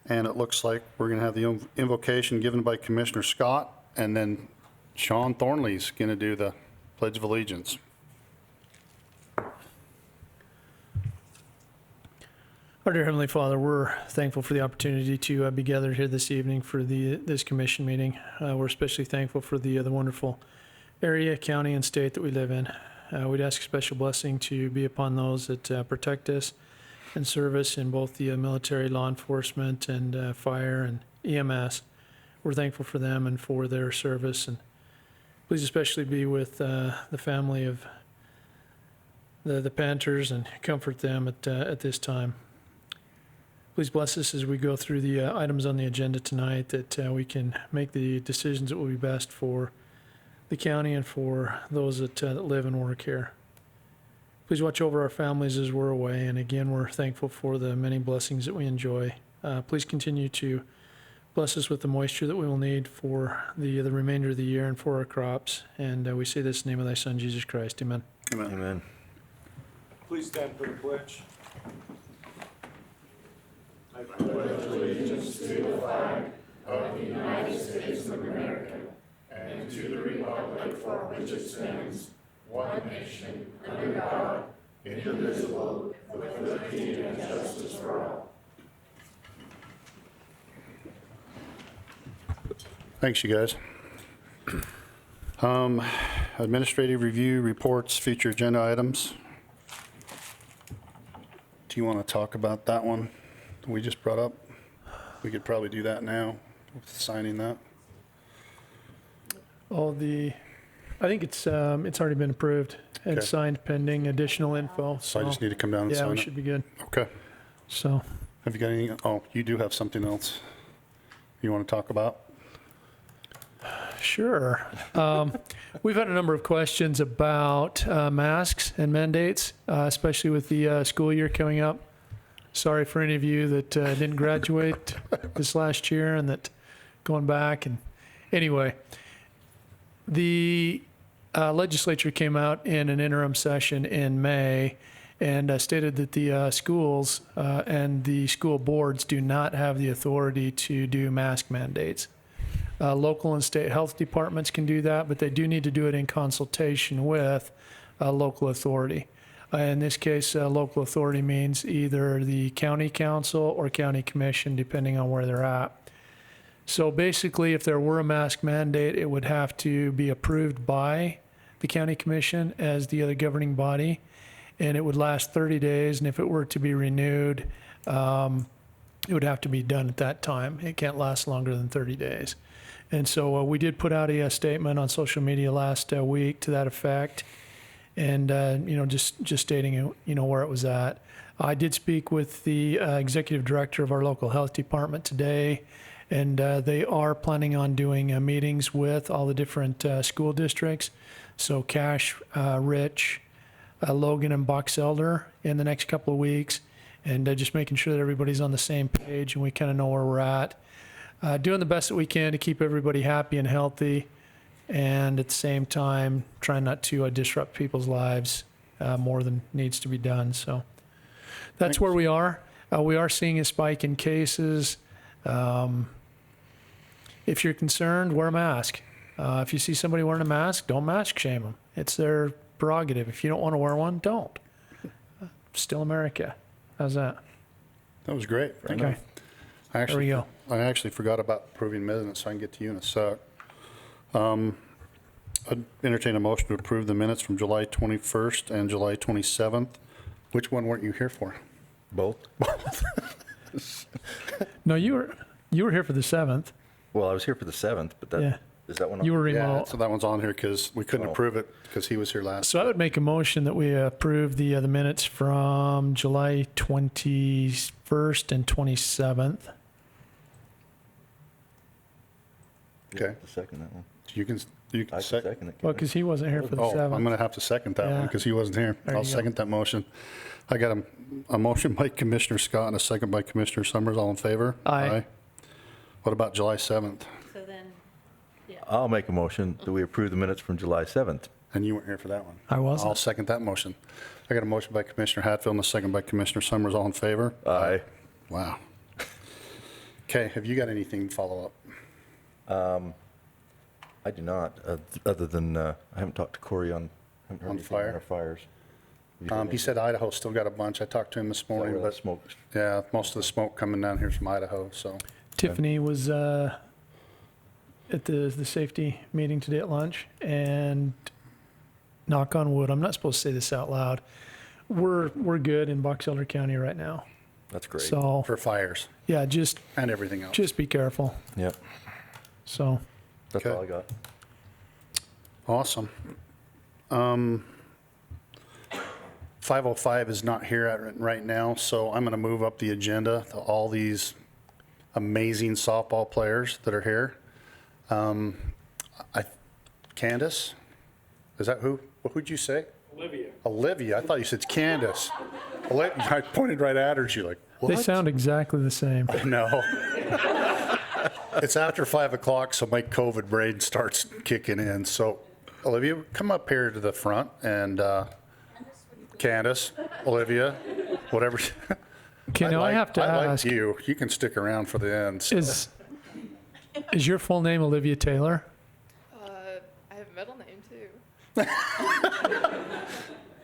And it looks like we're going to have the invocation given by Commissioner Scott, and then Sean Thornley's going to do the Pledge of Allegiance. Our dear Heavenly Father, we're thankful for the opportunity to be gathered here this evening for this commission meeting. We're especially thankful for the wonderful area, county, and state that we live in. We'd ask a special blessing to be upon those that protect us and serve us in both the military, law enforcement, and fire and EMS. We're thankful for them and for their service. And please especially be with the family of the Panthers and comfort them at this time. Please bless us as we go through the items on the agenda tonight, that we can make the decisions that will be best for the county and for those that live and work here. Please watch over our families as we're away, and again, we're thankful for the many blessings that we enjoy. Please continue to bless us with the moisture that we will need for the remainder of the year and for our crops. And we say this in the name of thy Son, Jesus Christ. Amen. Amen. Amen. Please stand for the pledge. Thanks, you guys. Administrative review reports, future agenda items. Do you want to talk about that one we just brought up? We could probably do that now, with signing that. I think it's already been approved and Okay. signed pending additional info. So I just need to come down and Yeah, sign we it. should be good. Okay. So, Have you got any, oh, you do have something else you want to talk about? sure. We've had a number of questions about masks and mandates, especially with the school year coming up. Sorry for any of you that didn't graduate this last year and that going back. And anyway, the legislature came out in an interim session in May and stated that the schools and the school boards do not have the authority to do mask mandates. Local and state health departments can do that, but they do need to do it in consultation with local authority. In this case, local authority means either the county council or county commission, depending on where they're at. So basically, if there were a mask mandate, it would have to be approved by the county commission as the other governing body, and it would last 30 days. And if it were to be renewed, it would have to be done at that time. It can't last longer than 30 days. And so we did put out a statement on social media last week to that effect, and just stating where it was at. I did speak with the executive director of our local health department today, and they are planning on doing meetings with all the different school districts. So Cache, Rich, Logan, and Box Elder in the next couple of weeks, and just making sure that everybody's on the same page and we kind of know where we're at. Doing the best that we can to keep everybody happy and healthy, and at the same time trying not to disrupt people's lives more than needs to be done. So that's where we are. We are seeing a spike in cases. If you're concerned, wear a mask. If you see somebody wearing a mask, don't mask shame them. It's their prerogative. If you don't want to wear one, don't. Still America. How's that? That was great. Okay. There we go. I actually forgot about approving minutes, so I can get to you in a sec. I'd entertain a motion to approve the minutes from July 21st and July 27th. Which one weren't you here for? Both? No, you were here for the 7th. Well, I was here for the 7th, but that, Yeah. is that one? You were Yeah, remote. so that one's on here because we couldn't Oh. approve it because he was here last. So I would make a motion that we approve the minutes from July 21st and 27th. Okay. The second, that one. You can I can second. second it. Well, because he wasn't here for the Oh, 7th. I'm going to have to second that one Yeah. because he wasn't here. There I'll you go. second that motion. I got a motion by Commissioner Scott and a second by Commissioner Summers. All in favor? Aye. What about July 7th? So then, I'll make a motion that we approve the minutes from July 7th. And you weren't here for that one. I wasn't. I'll second that motion. I got a motion by Commissioner Hatfield and a second by Commissioner Summers. All in favor? Aye. Wow. Okay, have you got anything to follow up? I do not, other than, I haven't talked to Corey I haven't heard On anything on fire? our fires. He said Idaho still got a bunch. I talked to him this morning, Where that but smoke's yeah, most of the smoke coming down here is from Idaho, so. Tiffany was at the safety meeting today at lunch, and knock on wood, I'm not supposed to say this out loud. We're good in Box Elder County right now. That's great. So For fires yeah, just and everything else. be careful. Yep, So that's Okay. all I got. Awesome. 505 is not here right now, so I'm going to move up the agenda to all these amazing softball players that are here. Candace? Is that who? Who'd you say? Olivia. Olivia. I thought you said Candace. I pointed right at her. She's like, what? they sound exactly the same. No. It's after 5 o'clock, so my COVID brain starts kicking in. So, Olivia, come up here to the front, and Candace, Olivia, whatever. Okay, now I have to I ask, like you. You can stick around for the end. So. is your full name Olivia Taylor? I have a middle name too.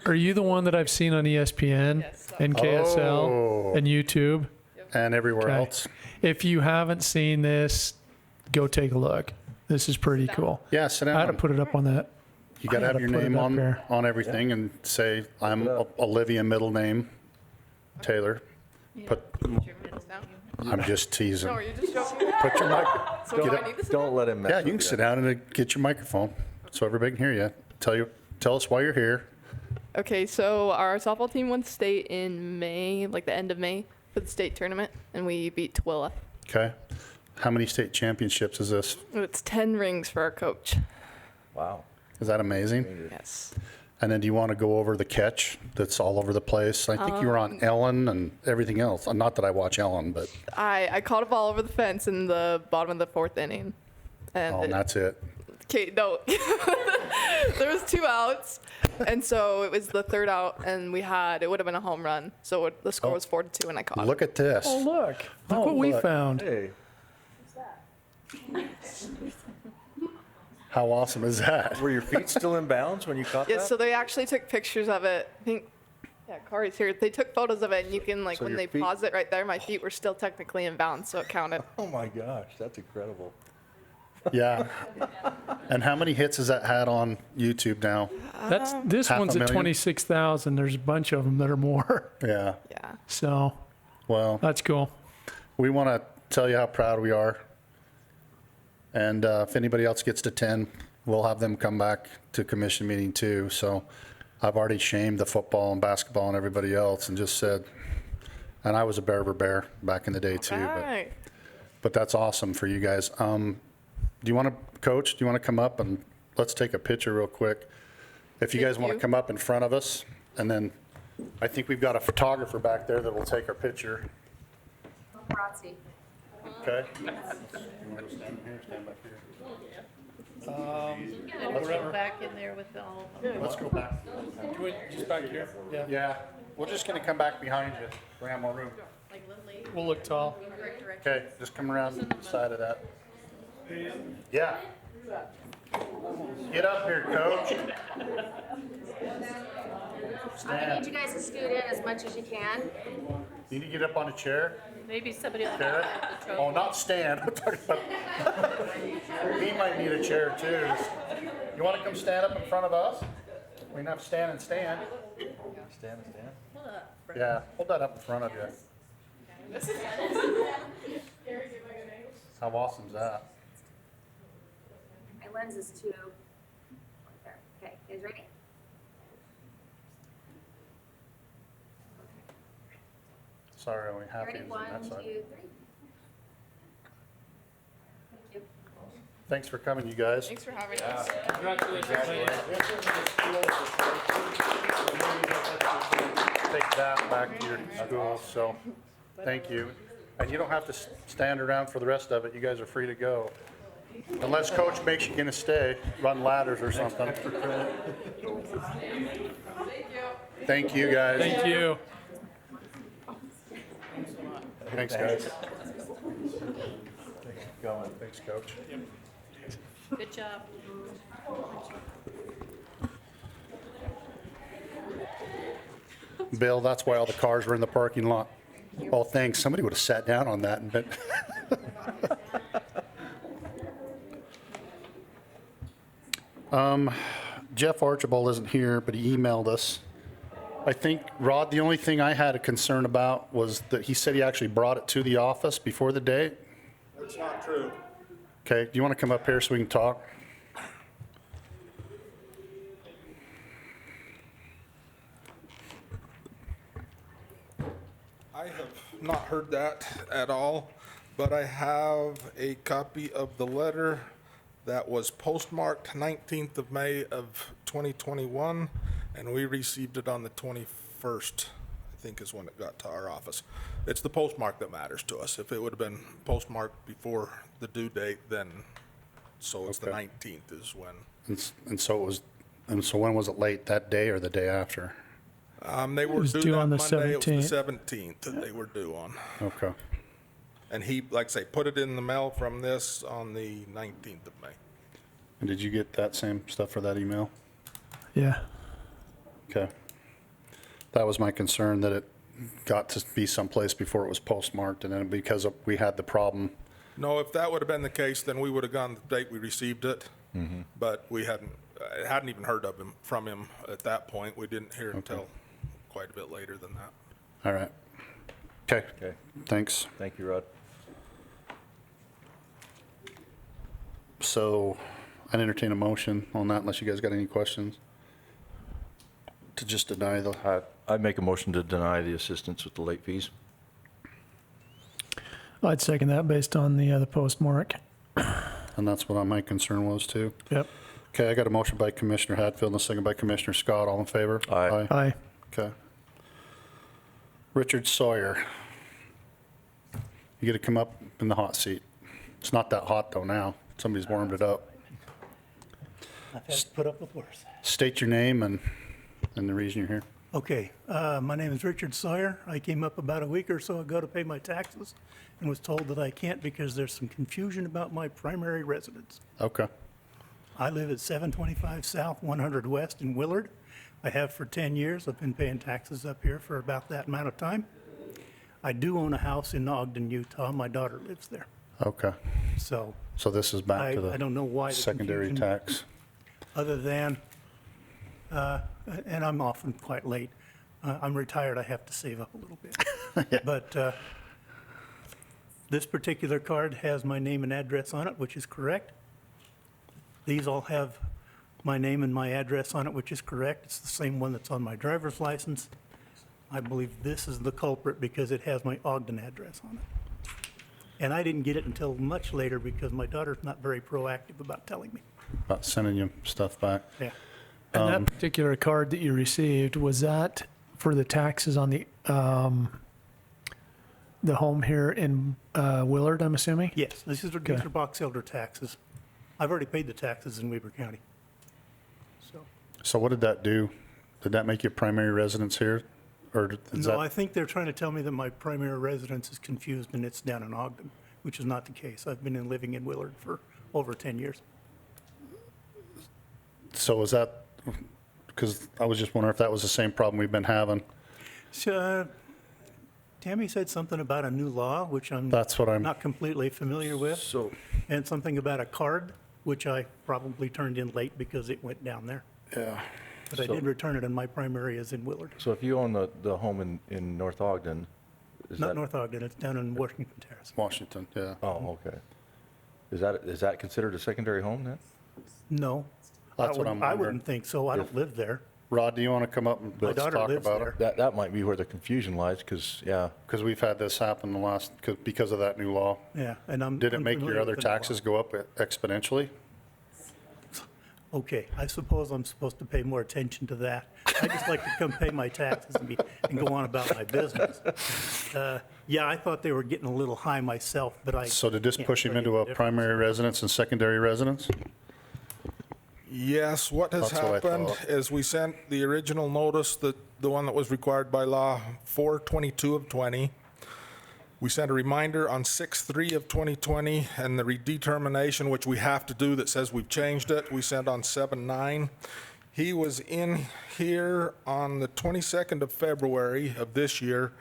Are you the one that I've seen on ESPN Yes. and KSL Oh. and YouTube? And everywhere Okay. else. If you haven't seen this, go take a look. This is pretty cool. Yeah, sit I had to down. put it up on that. You got to I have had your to put it name up on, here. on everything and say, I'm Yeah. Olivia, middle name, Taylor. Put, Your middle down. I'm just teasing. No, you're just joking. Put your mic. So Get do up. I need to sit Don't down? let him mess Yeah, with you can sit down and get your microphone so everybody can hear you. Tell us why you're here. Okay, so our softball team won state in May, like the end of May, for the state tournament, and we beat Twilla. Okay. How many state championships is this? It's 10 rings for our coach. Wow. Is that amazing? Yes. And then do you want to go over the catch that's all over the place? I think you were on Ellen and everything else. Not that I watch Ellen, but I caught a ball over the fence in the bottom of the 4th inning. And and that's it. okay, no. There was 2 outs, and so it was the 3rd out, and it would have been a home run. So the score was 4-2, and I caught it. Look at this. Oh, look. Look Oh, what we look. found. Hey, How awesome is that? were your feet still in bounds when you caught Yeah, that? so they actually took pictures of it. I think, yeah, Corey's here. They took photos of it, and you can, like, So when your they feet- pause it right there, my feet were still technically in bounds, so it counted. Oh my gosh, that's incredible. Yeah. And how many hits has that had on YouTube now? This Half a one's at million? 26,000. There's a bunch of them that are more. Yeah. Yeah. So Well, that's cool. we want to tell you how proud we are. And if anybody else gets to 10, we'll have them come back to commission meeting too. So I've already shamed the football and basketball and everybody else and just said, and I was a bear back in the day too. Right. But that's awesome for you guys. Do you want to, Coach, do you want to come up and let's take a picture real quick? If you guys Thank want to you. come up in front of us, and then I think we've got a photographer back there that will take our picture. Paparazzi. Okay? You want to stand here, stand back here? Let's go back in there with all of them. Let's go back. Just back here. Yeah. Yeah, we're just going to come back behind you. We have more room. Like Lindley, We'll look tall. correct direction. Okay, just come around the side of that. Yeah. Get up here, Coach. I'm gonna need you guys to scoot in as much as you can. You need to get up on a chair. Maybe somebody will Chair? have the Oh, trophy. not stand. I'm talking about- He might need a chair too. You want to come stand up in front of us? We can have stand and stand. Stand. Hold up. Yeah, hold that up in front of you. How awesome is that? My lens is too. There. Okay, you guys ready? Sorry, only half Ready? inch 1, on that 2, 3. side. Thank you. Thanks for coming, you guys. Thanks for having us. Take that back to your school, so, thank you. And you don't have to stand around for the rest of it, you guys are free to go. Unless coach makes you gonna stay, run ladders or something. Thank you, guys. Thank you. Thanks, guys. going. Thanks, Coach. Good job. Bill, that's why all the cars were in the parking lot. Oh, thanks. Somebody would have sat down on that and been. Jeff Archibald isn't here, but he emailed us. I think, Rod, the only thing I had a concern about was that he said he actually brought it to the office before the date. That's not true. Okay, do you want to come up here so we can talk? I have not heard that at all, but I have a copy of the letter that was postmarked 19th of May of 2021, and we received it on the 21st, I think is when it got to our office. It's the postmark that matters to us. If it would have been postmarked before the due date, then, so it's the Okay. 19th is when. And so it was, and so when was it late, that day or the day after? They were was due due that on the Monday. It was the 17th. 17th that they were due on. Okay. And he, like I say, put it in the mail from this on the 19th of May. And did you get that same stuff for that email? Yeah. Okay. That was my concern, that it got to be someplace before it was postmarked, and then because we had the problem. No, if that would have been the case, then we would have gone the date we received it. But we hadn't even heard of him, from him at that point. We didn't hear until quite a bit later than that. All right. Okay, Okay, thanks. thank you, Rod. So I'd entertain a motion on that unless you guys got any questions. To just deny the, I make a motion to deny the assistance with the late fees. I'd second that based on the postmark. and that's what my concern was too. Yep. Okay, I got a motion by Commissioner Hadfield and a second by Commissioner Scott. All in favor? Aye. Aye. Okay. Richard Sawyer. You got to come up in the hot seat. It's not that hot though now. Somebody's warmed it up. I've had to put up with worse. State your name and the reason you're here. Okay, my name is Richard Sawyer. I came up about a week or so ago to pay my taxes and was told that I can't because there's some confusion about my primary residence. Okay. I live at 725 South, 100 West in Willard. I have for 10 years. I've been paying taxes up here for about that amount of time. I do own a house in Ogden, Utah. My daughter lives there. Okay. So So this is back I to the don't know why the secondary confusion- tax. other than, and I'm often quite late. I'm retired, I have to save up a little bit. But this particular card has my name and address on it, which is correct. These all have my name and my address on it, which is correct. It's the same one that's on my driver's license. I believe this is the culprit because it has my Ogden address on it. And I didn't get it until much later because my daughter's not very proactive about telling me. About sending you stuff back. Yeah. And that particular card that you received, was that for the taxes on the home here in Willard, I'm assuming? Yes, these are box elder taxes. I've already paid the taxes in Weber County. So, So what did that do? Did that make you primary residence here? Or is no, I that, think they're trying to tell me that my primary residence is confused and it's down in Ogden, which is not the case. I've been living in Willard for over 10 years. so is that, because I was just wondering if that was the same problem we've been having. So, Tammy said something about a new law, which I'm That's what I'm, not completely familiar with, So, and something about a card, which I probably turned in late because it went down there. yeah. But I So- did return it, and my primary is in Willard. so if you own the home in North Ogden, is Not that? North Ogden, it's down in Washington Terrace. Washington, yeah. Oh, okay. Is that considered a secondary home then? No. That's what I'm I wondering. wouldn't think so. I don't live there. Rod, do you want to come up and My let's daughter talk lives about there. it? That might be where the confusion lies, because, yeah, Because we've had this happen the last, because of that new law. Yeah, and I'm. Did it make unfamiliar your other with the law. taxes go up exponentially? Okay, I suppose I'm supposed to pay more attention to that. I just like to come pay my taxes and go on about my business. Yeah, I thought they were getting a little high myself, but I. So did this can't push him tell you into a the difference. primary residence and secondary residence? Yes, what has That's what I happened thought. is we sent the original notice, the one that was required by law, 4/22 of '20. We sent a reminder on 6/3 of 2020, and the redetermination, which we have to do that says we've changed it, we sent on 7/9. He was in here on the 22nd of February of this year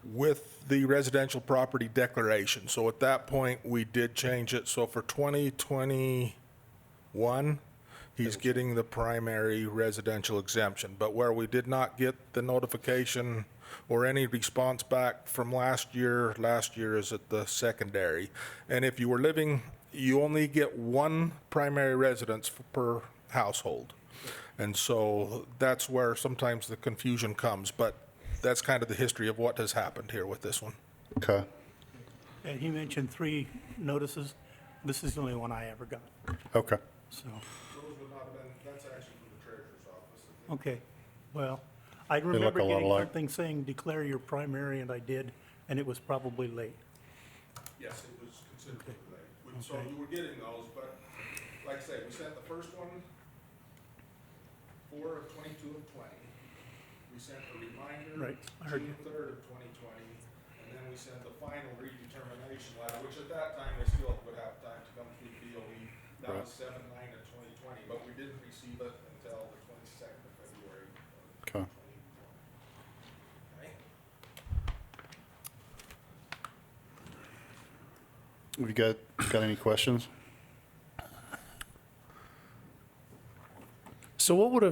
with the residential property declaration. So at that point, we did change it. So for 2021, he's getting the primary residential exemption. But where we did not get the notification or any response back from last year is at the secondary. And if you were living, you only get one primary residence per household. And so that's where sometimes the confusion comes. But that's kind of the history of what has happened here with this one. Okay. And he mentioned 3 notices. This is the only one I ever got, Okay. Those so, would not have been, that's actually from the treasurer's office. okay. Well, I look remember a lot getting alike. something saying declare your primary, and I did, and it was probably late. Yes, it was considerably late. So Okay. you were getting those, but like I say, we sent the first one 4/22 of 20. We sent a reminder Right, I heard you. June 3rd of 2020, and then we sent the final redetermination letter, which at that time they still would have time to come through DOE. That Right. was 7/9 of 2020, but we didn't receive it until the 22nd of February. Okay. Okay. Have you got any questions? So what would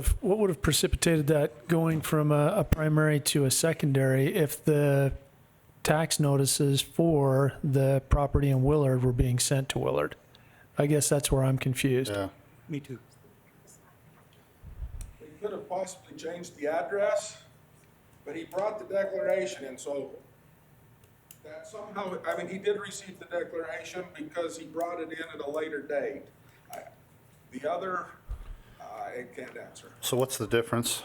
have precipitated that going from a primary to a secondary if the tax notices for the property in Willard were being sent to Willard? I guess that's where I'm confused. Yeah. Me too. They could have possibly changed the address, but he brought the declaration in, so that somehow, I mean, he did receive the declaration because he brought it in at a later date. The other, I can't answer. So what's the difference?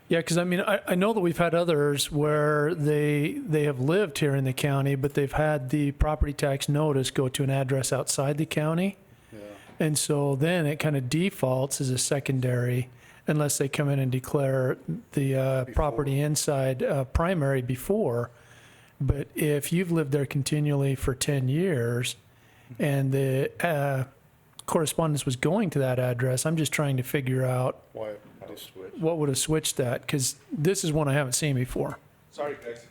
Yeah, because I mean, I know that we've had others where they have lived here in the county, but they've had the property tax notice go to an address outside the county. Yeah. And so then it kind of defaults as a secondary unless they come in and declare the property inside primary before. But if you've lived there continually for 10 years and the correspondence was going to that address, I'm just trying to figure out Why? what would have switched that, because this is one I haven't seen before. Sorry, guys.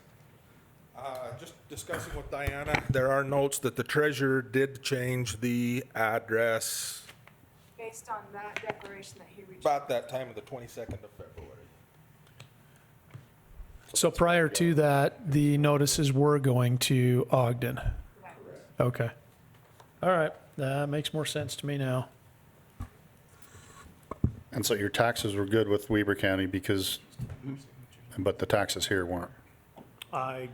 Just discussing with Diana, there are notes that the treasurer did change the address Based on that declaration that he reached. about that time of the 22nd of February. So prior to that, the notices were going to Ogden. Okay. All right, that makes more sense to me now. And so your taxes were good with Weber County because, but the taxes here weren't. I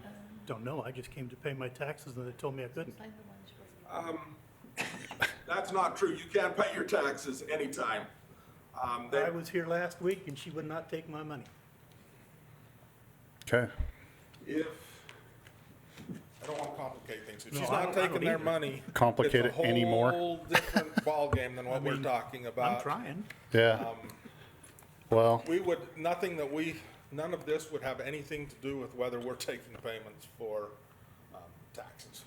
don't know, I just came to pay my taxes, and they told me I couldn't. Sign the ones where That's not true. You can't pay your taxes anytime. I was here last week, and she would not take my money. I Okay. don't want to complicate things. If No, she's I not don't- I don't taking their either. money, Complicate it's a it anymore? whole different ballgame than what we're mean, talking I'm about. trying. Yeah. Well, We would, none of this would have anything to do with whether we're taking payments for taxes.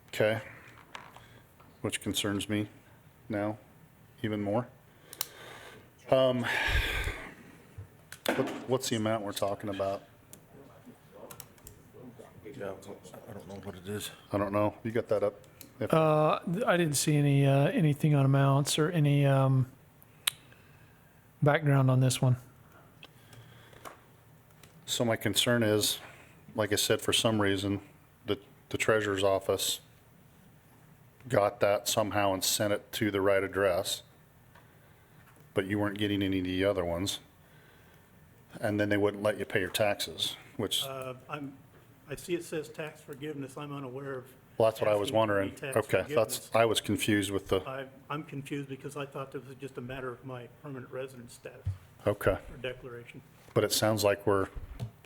okay. Which concerns me now even more. What's the amount we're talking about? Yeah, I don't know what it is. I don't know. You got that up? If- I didn't see any anything on amounts or any background on this one. So my concern is, like I said, for some reason, the treasurer's office got that somehow and sent it to the right address, but you weren't getting any of the other ones. And then they wouldn't let you pay your taxes, which, I see it says tax forgiveness, I'm unaware of. well, that's what I was asking for wondering. any tax Okay, forgiveness. I was confused with the, I'm confused because I thought this was just a matter of my permanent residence status okay. or declaration. But it sounds like we're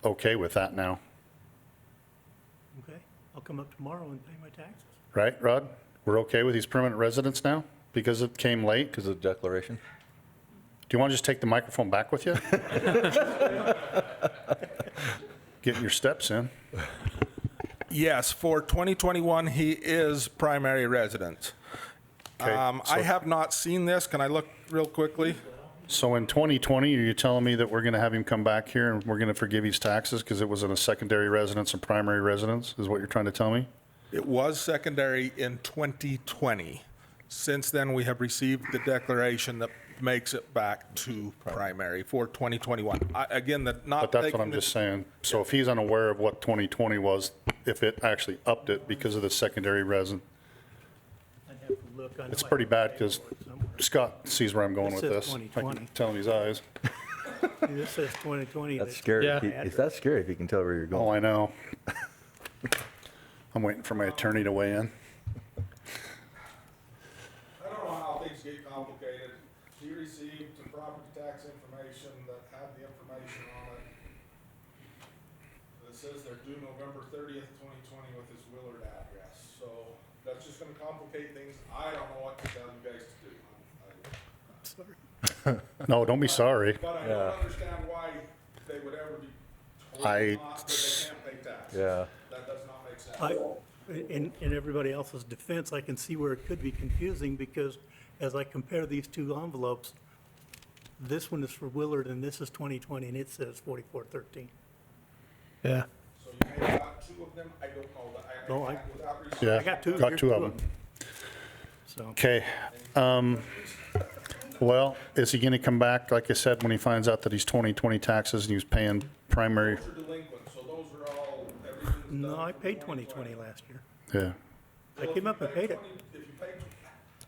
okay with that now, Okay, I'll come up tomorrow and pay my taxes. right, Rod? We're okay with these permanent residents now because it came late? Because of the declaration? Do you want to just take the microphone back with you? getting your steps in. Yes, for 2021, he is primary resident. Okay, I so- have not seen this. Can I look real quickly? So in 2020, are you telling me that we're going to have him come back here and we're going to forgive his taxes because it was in a secondary residence and primary residence, is what you're trying to tell me? It was secondary in 2020. Since then, we have received the declaration that makes it back to primary for 2021. Again, not But that's what taking I'm the- just saying. So if he's unaware of what 2020 was, if it actually upped it because of the secondary resident, I'd have to look. I know it's I pretty have bad the because paperwork somewhere. Scott sees where I'm going It with says this. I 2020. can tell in his eyes. This says 2020. That's scary. Yeah. Is that scary if you can tell where you're Oh, going? I know. I'm waiting for my attorney to weigh in. I don't know how things get complicated. He received the property tax information that had the information on it. That says they're due November 30th, 2020 with his Willard address. So that's just gonna complicate things. I don't know what to tell you guys to do. No, don't be sorry. But I don't understand why they would ever be told I- not that they can't pay taxes. Yeah. That does not make sense. In everybody else's defense, I can see where it could be confusing because as I compare these two envelopes, this one is for Willard and this is 2020 and it says 4413. Yeah. So you may have got two of them. I don't know. No, I- can't without research. Yeah, I got two. got Here's two of them. So Okay. Well, is he going to come back, like I said, when he finds out that he's 2020 taxes and he was paying primary? Those are delinquent, so those are all, everything's done. no, I for paid 2020 last year. Yeah, I came up and paid it. If you paid,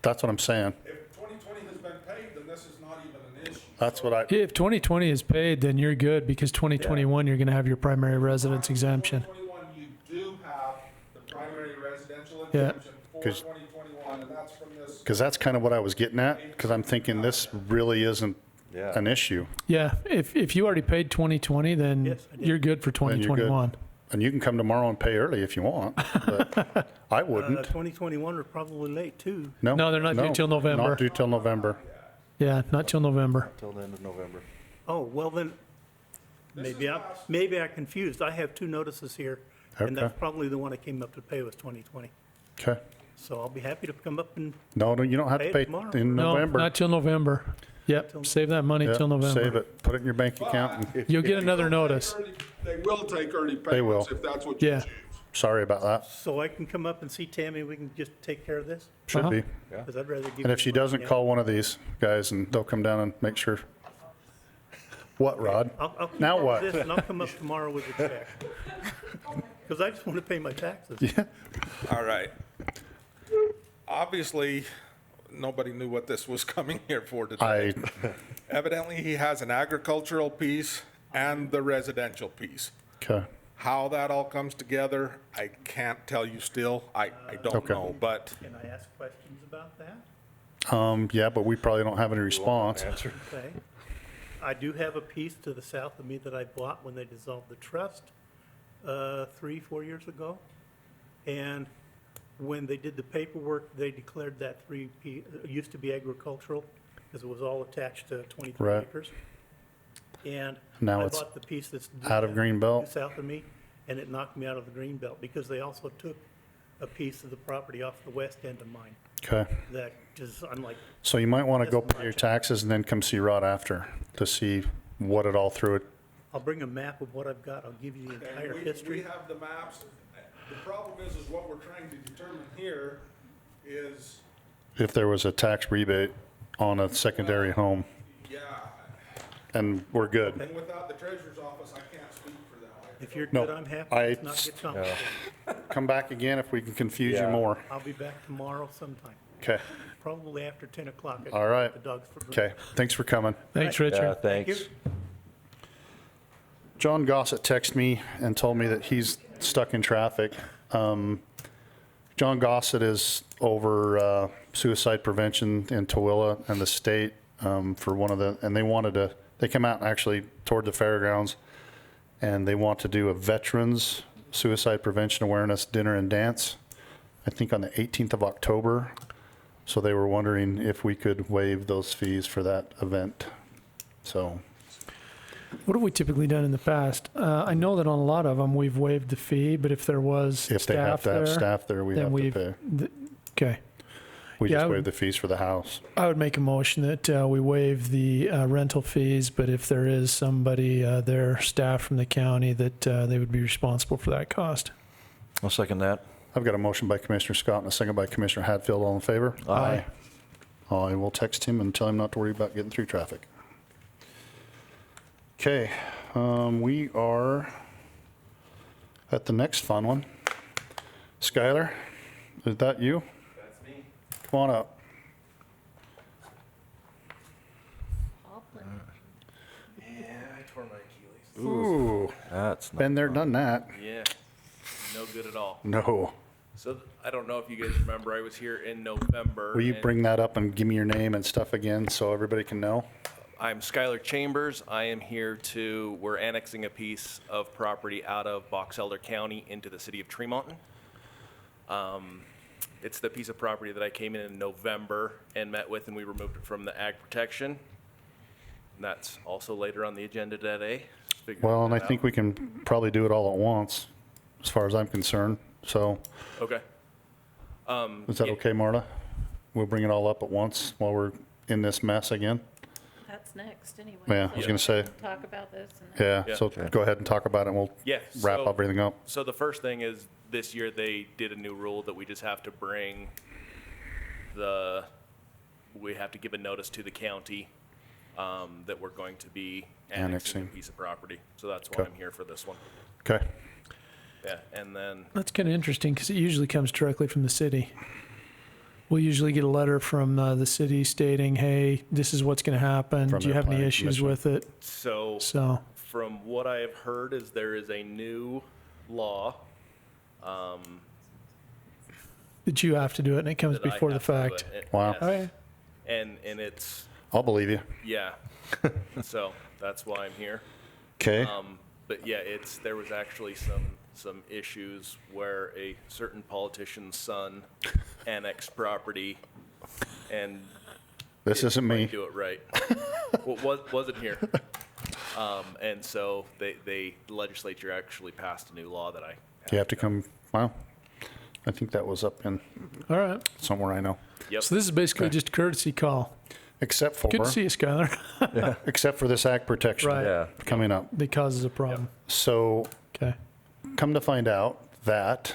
that's what I'm saying. if 2020 has been paid, then this is not even an issue. That's what I, If 2020 is paid, then you're good because 2021, you're going to have your primary residence exemption. 2021, you do have the primary residential Yeah. exemption for 'Cause- 2021, and that's from this. because that's kind of what I was getting at, because I'm thinking this really isn't Yeah. an issue. Yeah. If you already paid 2020, then Yes, I did. you're good for Then you're good. 2021. And you can come tomorrow and pay early if you want, but I wouldn't. 2021 are probably late too. No. No, they're not due till November. Not due till November. Yeah, not till November. Till the end of November. Oh, well then, maybe I confused. I have two notices here. And Okay. that's probably the one I came up to pay was 2020. Okay. So I'll be happy to come up and, No, you don't have Pay to it pay tomorrow. in No, November. not till November. Yep. Save that money Yeah, till November. Save it, put it in your bank account. and- You'll get another notice. They will take early They will. payments if that's what you Yeah. choose. Sorry about that. so I can come up and see Tammy, we can just take care of this? Should Uh-huh. be. Because I'd rather give. And if you she money doesn't, now. call one of these guys and they'll come down and make sure. What, Rod? I'll keep Now all what? this and I'll come up tomorrow with a check. Because I just want to pay my taxes. Yeah. All right. Obviously, nobody knew what this was coming here for today. Evidently, he has an agricultural piece and the residential piece. Okay. How that all comes together, I can't tell you still. I don't Okay. know, but Can I ask questions about that? Yeah, but we probably don't have any response. Answer. Okay. I do have a piece to the south of me that I bought when they dissolved the trust 3-4 years ago. And when they did the paperwork, they declared that it used to be agricultural because it was all attached to 23 Right. acres. And Now I it's bought the piece that's out of Greenbelt? south of me, and it knocked me out of the green belt because they also took a piece of the property off the west end of mine. Okay. That is, I'm like, So you might want to go That's pay your much. taxes and then come see Rod after to see what it all through it. I'll bring a map of what I've got. I'll give you the entire we history. have the maps. The problem is what we're trying to determine here is, If there was a tax rebate on a secondary home, yeah, and we're good. and without the treasurer's office, I can't speak for them. If you're No, good, I'm happy. I- Let's not get complicated. Come back again if we can confuse you Yeah. more. I'll be back tomorrow sometime, Okay. probably after 10 o'clock. All right. The dogs for. Okay. Thanks for coming. Thanks, Yeah, Richard. thanks. John Gossett texted me and told me that he's stuck in traffic. John Gossett is over suicide prevention in Tooele and the state for one of the, and they come out actually toward the fairgrounds and they want to do a veterans suicide prevention awareness dinner and dance, I think on the 18th of October. So they were wondering if we could waive those fees for that event. So What have we typically done in the past? I know that on a lot of them, we've waived the fee, but if there was If they have staff to have there, staff there, we then have to we've, pay. okay. We Yeah, just I would- waive the fees for the house. I would make a motion that we waive the rental fees, but if there is somebody, their staff from the county, that they would be responsible for that cost. I'll second that. I've got a motion by Commissioner Scott and a second by Commissioner Hadfield. All in favor? Aye. I will text him and tell him not to worry about getting through traffic. Okay, we are at the next fun one. Skylar, is that you? That's me. Come on up. Yeah, I tore my Achilles. Ooh, That's not been there, fun. done that. Yeah, no good at all. No. So I don't know if you guys remember, I was here in November. Will you and bring that up and give me your name and stuff again so everybody can know? I'm Skylar Chambers. I am here we're annexing a piece of property out of Box Elder County into the city of Tremonton. It's the piece of property that I came in November and met with, and we removed it from the ag protection. And that's also later on the agenda today. Well, and I think we can probably do it all at once, as far as I'm concerned. So, Okay. is that Yeah. okay, Marta? We'll bring it all up at once while we're in this mess again? That's next anyway. Yeah, I was so gonna say, we'll Talk about this and then. yeah, Yeah. so Okay. go ahead and talk about it and we'll Yeah. wrap so- everything up. So the first thing is, this year they did a new rule that we just have to we have to give a notice to the county that we're going to be annexing a Annexing. piece of property. So that's why Okay. I'm here for this one. Okay, Yeah, and then, That's kind of interesting because it usually comes directly from the city. We'll usually get a letter from the city stating, hey, this is what's going to happen. From Do you their have any planning issues commission. with it? so So, from what I have heard is there is a new law that you have to do it and it comes that I before the have to do fact. it. Wow. Yes. Okay. And it's, I'll believe you. yeah. So that's why I'm here. Okay, But yeah, there was actually some issues where a certain politician's son annexed property and this isn't me. do it right. Well, wasn't here. And so the legislature actually passed a new law that You have to come, wow. I think that was up in All right. somewhere I know. Yep. So this is basically Okay. just a courtesy call. Except for, Good to see you, Skylar. except for this act protection Right. Yeah. coming up. That causes a problem. So Okay. come to find out that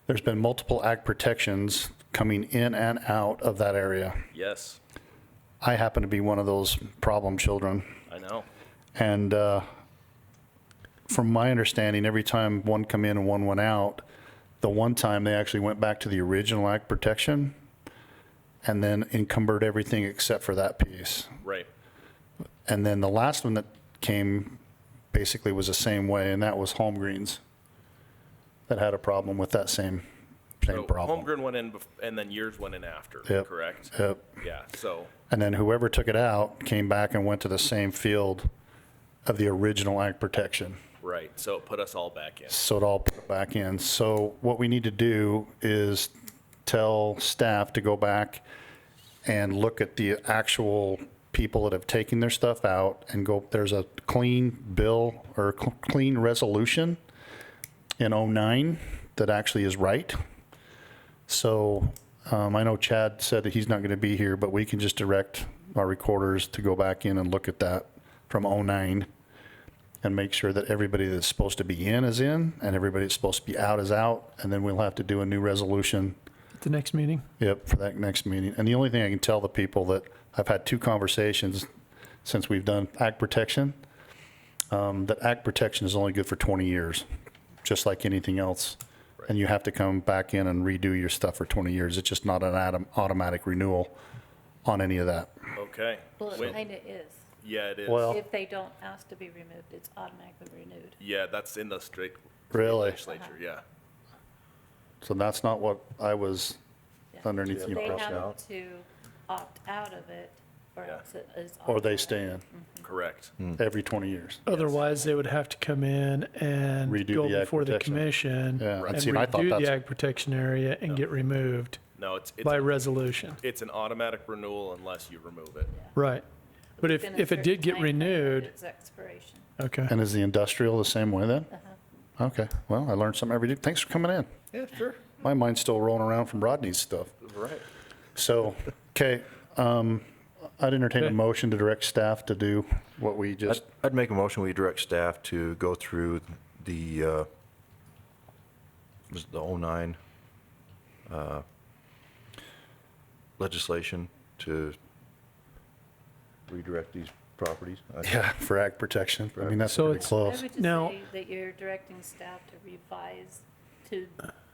there's been multiple ag protections coming in and out of that area. Yes, I happen to be one of those problem children. I know. And from my understanding, every time one come in and one went out, the one time they actually went back to the original ag protection and then encumbered everything except for that piece. Right. And then the last one that came basically was the same way, and that was Home Greens that had a problem with that same So problem. Holmgren went in and then yours went in after, Yep. correct? Yep. Yeah, so, And then whoever took it out came back and went to the same field of the original ag protection. right, so it put us all back in. So it all put back in. So what we need to do is tell staff to go back and look at the actual people that have taken their stuff out and go, there's a clean bill or clean resolution in '09 that actually is right. So I know Chad said that he's not going to be here, but we can just direct our recorders to go back in and look at that from '09 and make sure that everybody that's supposed to be in is in and everybody that's supposed to be out is out. And then we'll have to do a new resolution. At the next meeting. Yep, for that next meeting. And the only thing I can tell the people that I've had 2 conversations since we've done ag protection, that ag protection is only good for 20 years, just like anything else. And you have to come back in and redo your stuff for 20 years. It's just not an automatic renewal on any of that. Okay. Well, it Wait, kind of is. yeah, it is. Well- If they don't ask to be removed, it's automatically renewed. Yeah, that's in the straight Really? legislature, yeah. So that's not what I was Yeah. underneath the They impression. have to opt out of it or Yeah. else it is. Or they automatic. stay in Correct. every 20 years. Otherwise, they would have to come in and Redo go the ag before the protection. commission Yeah, and and see, and I thought redo the that's, ag protection area and get removed No, it's by resolution. it's an automatic renewal unless you remove it. Right. But if within a it did certain get timeframe of renewed, Its expiration. okay. And is the industrial the same way then? Okay, well, I learned something every day. Thanks for coming in. Yeah, sure. My mind's still rolling around from Rodney's stuff. Right. So, okay, I'd entertain a Okay. motion to direct staff to do what we I'd, just, I'd make a motion, we direct staff to go through the, was it the '09 legislation to redirect these properties. yeah, for ag protection. I mean, that's So pretty it's- I close. would just Now- say that you're directing staff to revise, to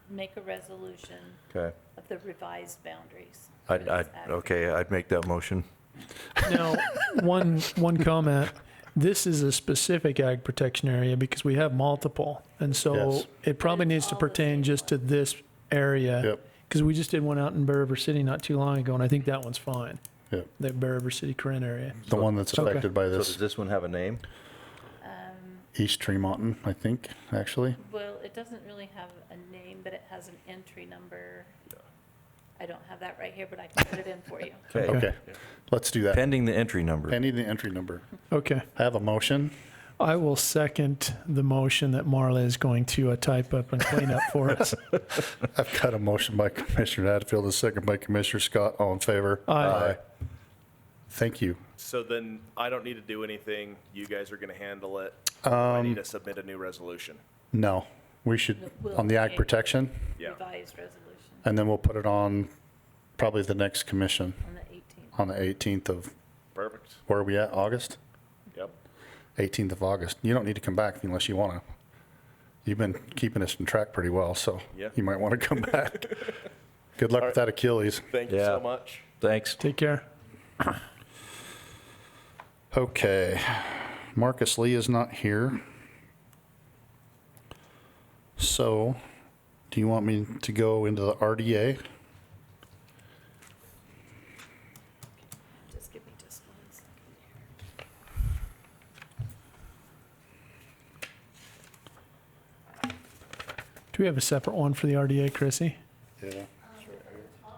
make a resolution Okay, of the revised boundaries. for I'd, this ag okay, I'd make that motion. Now, one comment. This is a specific ag protection area because we have multiple. And so Yes. it probably needs to pertain just to this area. Yep. Because we just did one out in Bear River City not too long ago, and I think that one's fine. Yep. The Bear River City Corinne area. The one that's Okay. affected by So does this, this one have a name? East Tremonton, I think, actually. Well, it doesn't really have a name, but it has an entry number. I don't have that right here, but I can put it in for you. Okay, let's do that. Pending the entry number. Pending the entry number. Okay. I have a motion. I will second the motion that Marla is going to type up and clean up for us. I've got a motion by Commissioner Hadfield, a second by Commissioner Scott. All in favor? Aye. Thank you. So then I don't need to do anything. You guys are going to handle it. I need to submit a new resolution. No, we should, on the ag protection, Yeah. Revised resolution and then we'll put it on probably the next commission on the 18th. on the 18th of, Perfect. where are we at, August? Yep. 18th of August. You don't need to come back unless you want to. You've been keeping us in track pretty well, so Yeah. you might want to come back. Good luck with that Achilles. Thank you Yeah. so much. Thanks. Take care. Okay, Marcus Lee is not here. So, do you want me to go into the RDA? Just give me just 1 second here. Do we have a separate one for the RDA, Chrissy? Yeah.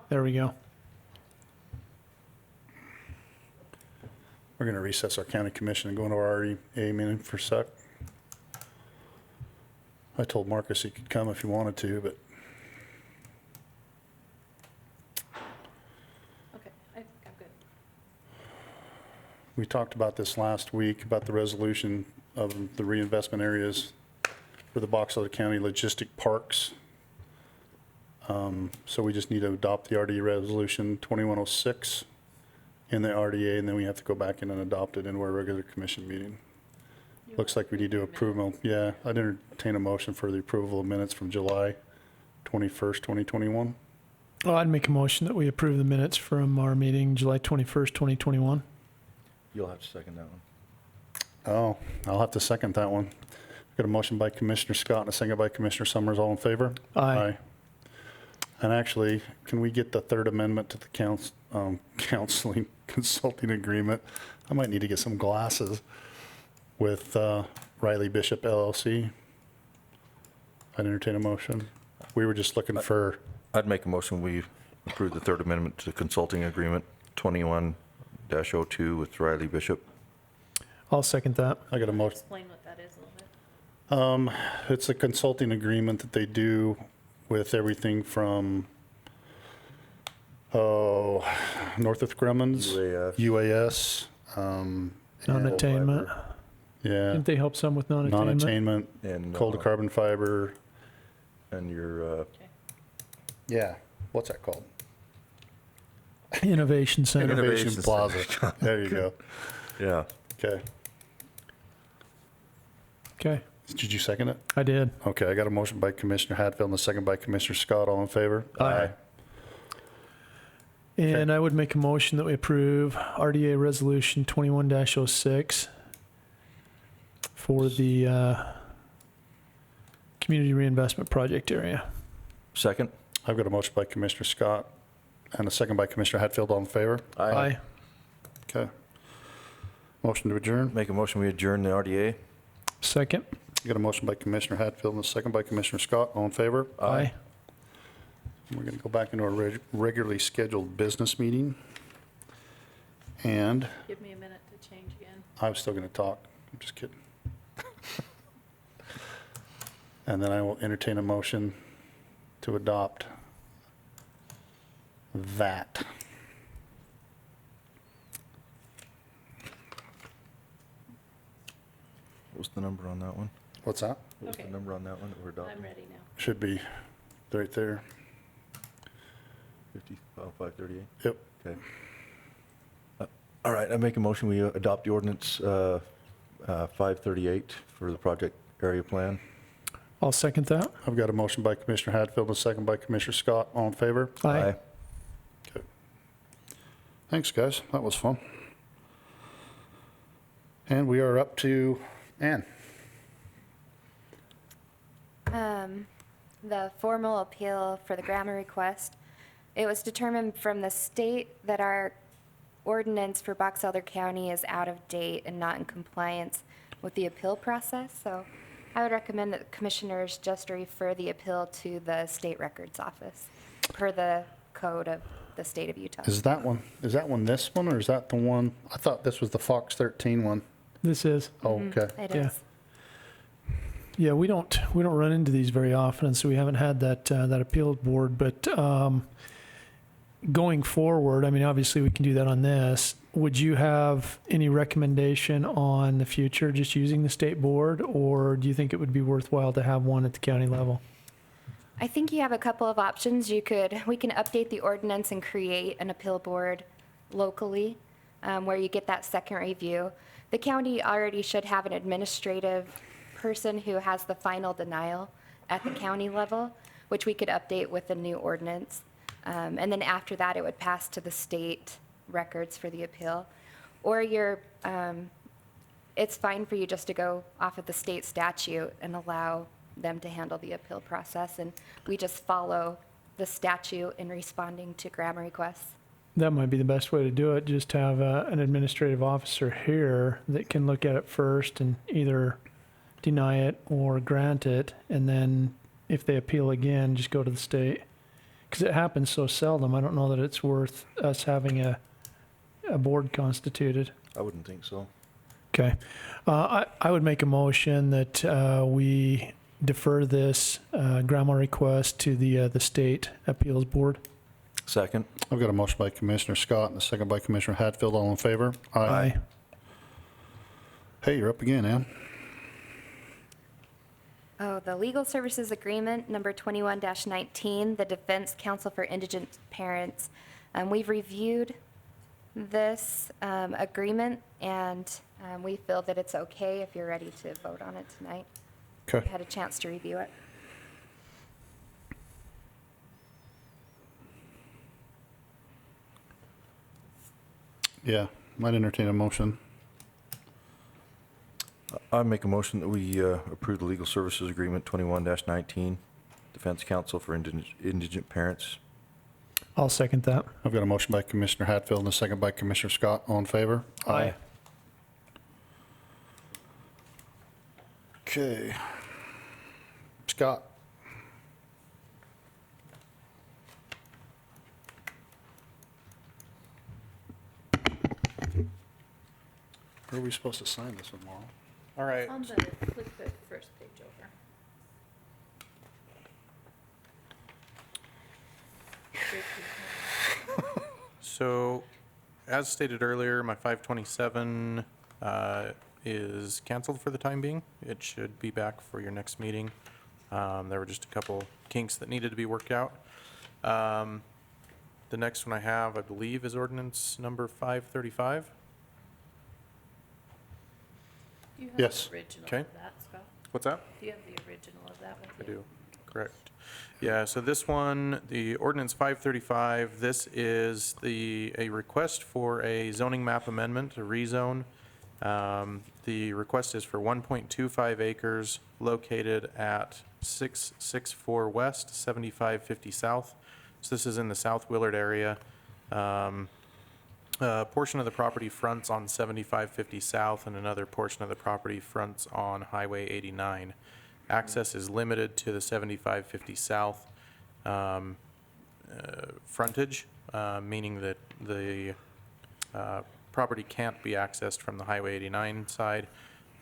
There we go. We're going to recess our county commission and go into our RDA meeting for a sec. I told Marcus he could come if he wanted to, but Okay, I'm good. we talked about this last week, about the resolution of the reinvestment areas for the Box Elder County Logistic Parks. So we just need to adopt the RDA resolution 2106 in the RDA, and then we have to go back in and adopt it into our regular commission meeting. Looks like we need to approve them. Yeah, I'd entertain a motion for the approval of minutes from July 21st, 2021. Oh, I'd make a motion that we approve the minutes from our meeting July 21st, 2021. You'll have to second that one. Oh, I'll have to second that one. Got a motion by Commissioner Scott and a second by Commissioner Summers. All in favor? Aye. And actually, can we get the third amendment to the counseling consulting agreement? I might need to get some glasses with Riley Bishop LLC. I'd entertain a motion. We were just looking for, I'd make a motion, we approve the third amendment to the consulting agreement 21-02 with Riley Bishop. I'll second that. I got a motion. Explain what that is a little bit. It's a consulting agreement that they do with everything from, Northrop Grumman's, UAS. UAS, Non-attainment. yeah, Didn't they help some with non-attainment? non-attainment, And, coal to carbon fiber, and your, yeah, what's that called? Innovation Center. Innovation Innovation Plaza. There you go. yeah. Okay. Okay, Did you second it? I did. Okay, I got a motion by Commissioner Hadfield and a second by Commissioner Scott. All in favor? Aye. And I would make a motion that we approve RDA Resolution 21-06 for the Community Reinvestment Project area. Second? I've got a motion by Commissioner Scott and a second by Commissioner Hadfield. All in favor? Aye. Okay. Motion to adjourn. Make a motion, we adjourn the RDA? Second. I got a motion by Commissioner Hadfield and a second by Commissioner Scott. All in favor? Aye. We're going to go back into our regularly scheduled business meeting. And Give me a minute to change again. I was still going to talk. I'm just kidding. And then I will entertain a motion to adopt that. What was the number on that one? What's that? What was the Okay. number on that one that we're adopting? I'm ready now. Should be right there. 538? Yep. Okay. All right, I make a motion, we adopt the ordinance 538 for the project area plan. I'll second that. I've got a motion by Commissioner Hadfield and a second by Commissioner Scott. All in favor? Aye. Okay. Thanks, guys. That was fun. And we are up to Ann. The formal appeal for the grammar request, it was determined from the state that our ordinance for Box Elder County is out of date and not in compliance with the appeal process. So I would recommend that the commissioners just refer the appeal to the state records office per the code of the state of Utah. Is that one this one, or is that the one? I thought this was the Fox 13 one. This is. Oh, okay. It Yeah. is. Yeah, we don't run into these very often, so we haven't had that appeal board. But going forward, I mean, obviously we can do that on this. Would you have any recommendation on the future, just using the state board, or do you think it would be worthwhile to have one at the county level? I think you have a couple of options. We can update the ordinance and create an appeal board locally where you get that second review. The county already should have an administrative person who has the final denial at the county level, which we could update with the new ordinance. And then after that, it would pass to the state records for the appeal. Or it's fine for you just to go off of the state statute and allow them to handle the appeal process. And we just follow the statute in responding to grammar requests. That might be the best way to do it, just have an administrative officer here that can look at it first and either deny it or grant it, and then if they appeal again, just go to the state. Because it happens so seldom, I don't know that it's worth us having a board constituted. I wouldn't think so. Okay. I would make a motion that we defer this grammar request to the state appeals board. Second? I've got a motion by Commissioner Scott and a second by Commissioner Hadfield. All in favor? Aye. Hey, you're up again, Ann. Oh, the legal services agreement, number 21-19, the Defense Council for Indigent Parents. We've reviewed this agreement, and we feel that it's okay if you're ready to vote on it tonight. Okay. We had a chance to review it. Yeah, might entertain a motion. I make a motion that we approve the legal services agreement 21-19, Defense Council for Indigent Parents. I'll second that. I've got a motion by Commissioner Hadfield and a second by Commissioner Scott. All in favor? Aye. Okay. Scott. Where are we supposed to sign this one, Laurel? All right. On the, flip the first page over. So, as stated earlier, my 527 is canceled for the time being. It should be back for your next meeting. There were just a couple kinks that needed to be worked out. The next one I have, I believe, is ordinance number 535. Do you have Yes. the original Okay. of that, Scott? What's that? Do you have the original of that with I you? do, correct. Yeah, so this one, the ordinance 535, this is a request for a zoning map amendment, a rezone. The request is for 1.25 acres located at 664 West, 7550 South. So this is in the South Willard area. A portion of the property fronts on 7550 South, and another portion of the property fronts on Highway 89. Access is limited to the 7550 South frontage, meaning that the property can't be accessed from the Highway 89 side.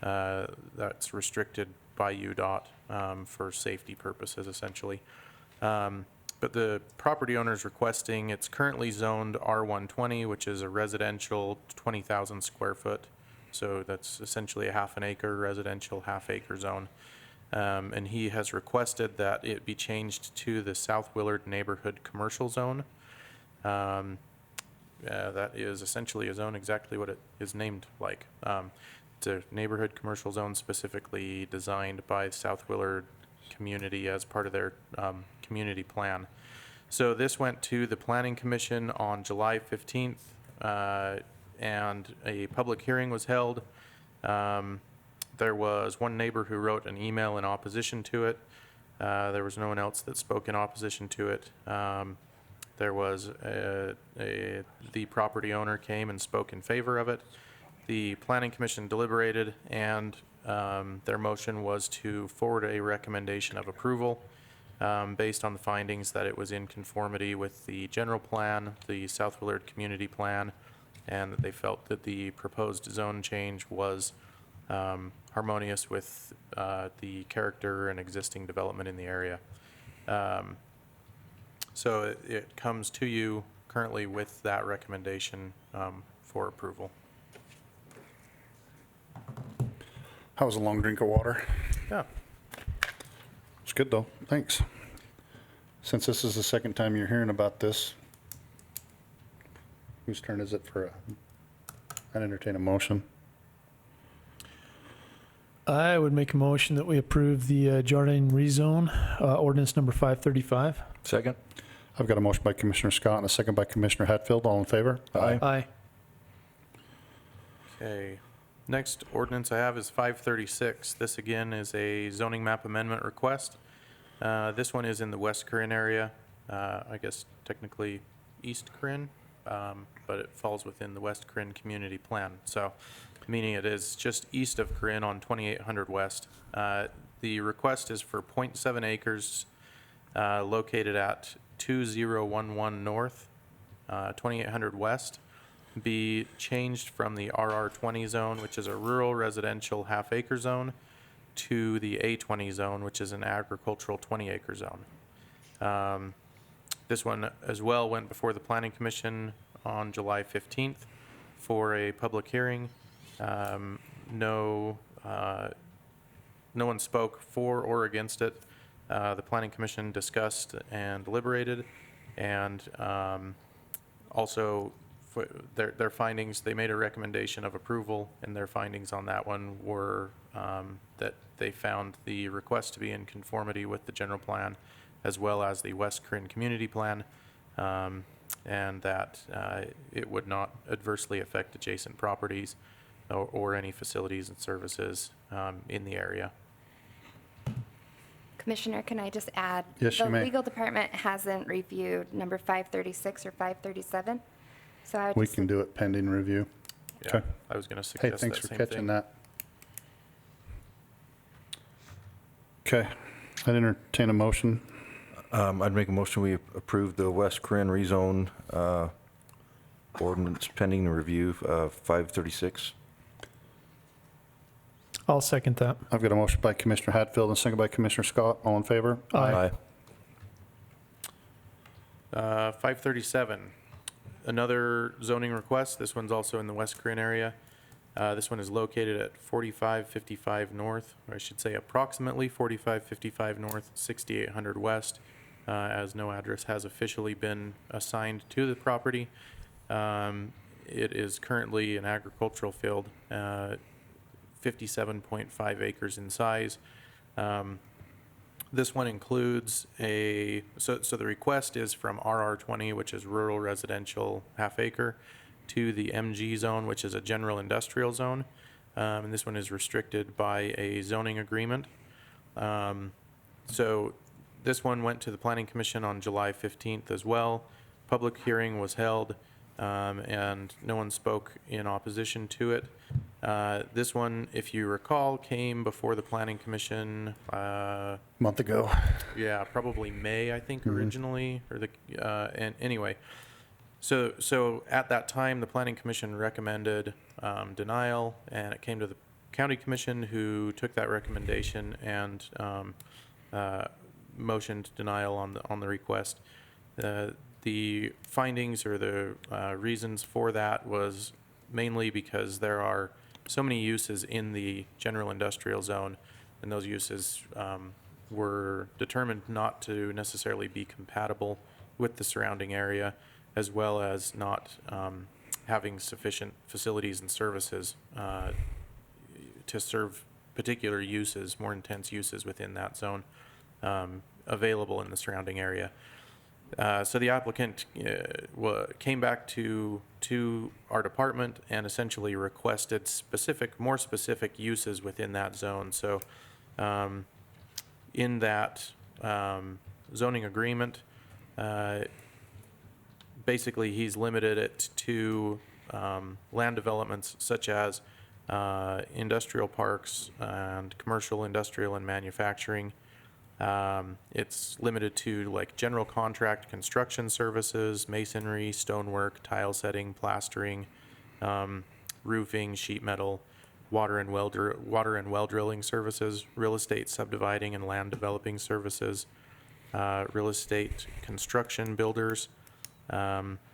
That's restricted by UDOT for safety purposes, essentially. But the property owner is requesting, it's currently zoned R120, which is a residential 20,000 square foot. So that's essentially a half an acre residential, half acre zone. And he has requested that it be changed to the South Willard Neighborhood Commercial Zone. That is essentially a zone exactly what it is named like. It's a neighborhood commercial zone specifically designed by South Willard community as part of their community plan. So this went to the Planning Commission on July 15th, and a public hearing was held. There was one neighbor who wrote an email in opposition to it. There was no one else that spoke in opposition to it. There was the property owner came and spoke in favor of it. The Planning Commission deliberated, and their motion was to forward a recommendation of approval based on the findings that it was in conformity with the general plan, the South Willard Community Plan, and that they felt that the proposed zone change was harmonious with the character and existing development in the area. So it comes to you currently with that recommendation for approval. That was a long drink of water. Yeah. It's good though, thanks. Since this is the second time you're hearing about this, whose turn is it for I'd entertain a motion. I would make a motion that we approve the Jardine rezone, ordinance number 535. Second? I've got a motion by Commissioner Scott and a second by Commissioner Hatfield. All in favor? Aye. Okay. Next ordinance I have is 536. This again is a zoning map amendment request. This one is in the West Corinne area, I guess technically East Corinne, but it falls within the West Corinne Community Plan. So, meaning it is just east of Corinne on 2800 West. The request is for 0.7 acres located at 2011 North, 2800 West, be changed from the RR20 zone, which is a rural residential half-acre zone, to the A20 zone, which is an agricultural 20-acre zone. This one as well went before the Planning Commission on July 15th for a public hearing. No one spoke for or against it. The Planning Commission discussed and deliberated, and also for their findings, they made a recommendation of approval, and their findings on that one were that they found the request to be in conformity with the general plan as well as the West Corinne Community Plan, and that it would not adversely affect adjacent properties or any facilities and services in the area. Commissioner, can I just add? Yes, you may. The legal department hasn't reviewed number 536 or 537, so I would We just can do it pending review. Yeah, Okay. I was going to Hey, suggest thanks that for same catching thing. that. Okay, I'd entertain a motion. I'd make a motion we approve the West Corinne rezone ordinance pending the review of 536. I'll second that. I've got a motion by Commissioner Hatfield and a second by Commissioner Scott. All in favor? Aye. 537, another zoning request. This one's also in the West Corinne area. This one is located at 4555 North, or I should say approximately 4555 North, 6800 West, as no address has officially been assigned to the property. It is currently an agricultural field, 57.5 acres in size. This one includes so the request is from RR20, which is rural residential half acre, to the MG zone, which is a general industrial zone. And this one is restricted by a zoning agreement. So this one went to the Planning Commission on July 15th as well. Public hearing was held, and no one spoke in opposition to it. This one, if you recall, came before the Planning Commission, Month ago. yeah, probably May, I think, originally, or and anyway, So at that time, the Planning Commission recommended denial, and it came to the County Commission, who took that recommendation and motioned denial on the request. The findings or the reasons for that was mainly because there are so many uses in the general industrial zone, and those uses were determined not to necessarily be compatible with the surrounding area, as well as not having sufficient facilities and services to serve particular uses, more intense uses within that zone, available in the surrounding area. So the applicant came back to our department and essentially requested more specific uses within that zone. So in that zoning agreement, basically he's limited it to land developments such as industrial parks and commercial, industrial, and manufacturing. It's limited to like general contract construction services, masonry, stonework, tile setting, plastering, roofing, sheet metal, water and well drilling services, real estate subdividing and land developing services, real estate construction builders,